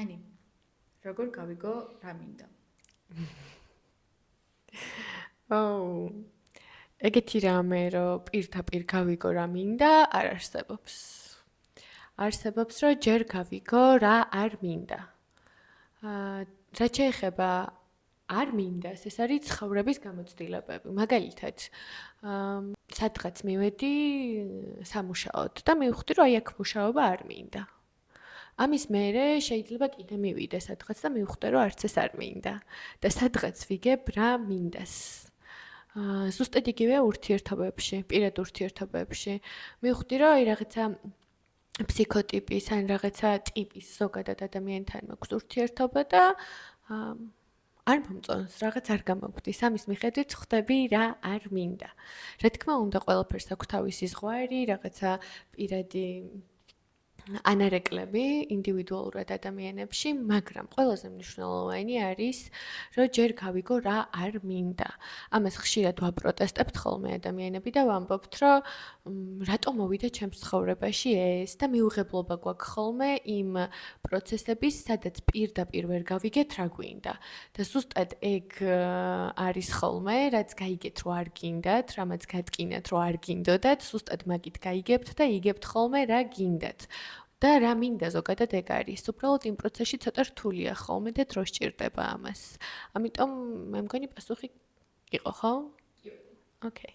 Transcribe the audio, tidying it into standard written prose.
Ani, როგორ გავიგო რა მინდა? ეგეთი რამე, რომ პირდაპირ გავიგო რა მინდა, არ არსებობს. არსებობს, რომ ჯერ გავიგო რა არ მინდა. რაც შეეხება არ მინდას, ეს არის ცხოვრების გამოცდილებები. მაგალითად, სადღაც მივედი სამუშაოდ და მივხვდი, რომ აი აქ მუშაობა არ მინდა. ამის მერე შეიძლება კიდე მივიდე სადღაც და მივხვდე, რომ არც ეს არ მინდა და სადღაც ვიგებ რა მინდას. ზუსტად იგივე ურთიერთობებში, პირად ურთიერთობებში. მივხვდი, რომ აი რაღაცა ფსიქოტიპის ან რაღაცა ტიპის ზოგადად ადამიანთან მაქვს ურთიერთობა და არ მომწონს, რაღაც არ გამოგვდის. ამის მიხედვით ხვდები რა არ მინდა. რა თქმა უნდა, ყველაფერს აქვს თავისი ზღვარი, რაღაცა პირადი ანარეკლები ინდივიდუალურად ადამიანებში, მაგრამ ყველაზე მნიშვნელოვანი არის, რომ ჯერ გავიგო რა არ მინდა. ამას ხშირად ვაპროტესტებთ ხოლმე ადამიანები და ვამბობთ, რომ რატომ მოვიდა ჩემს ცხოვრებაში ეს და მიუღებლობა გვაქვს ხოლმე იმ პროცესების, სადაც პირდაპირ ვერ გავიგეთ რა გვინდა. და ზუსტად ეგ არის ხოლმე, რაც გაიგეთ, რომ არ გინდათ, რამაც გატკინათ, რომ არ გინდოდათ, ზუსტად მაგით გაიგებთ და იგებთ ხოლმე რა გინდათ. და რა მინდა ზოგადად ეგ არის. უბრალოდ იმ პროცესში ცოტა რთულია ხოლმე და დრო სჭირდება ამას. ამიტომ მე მგონი პასუხი იყო, ხო? კი. ოკეი.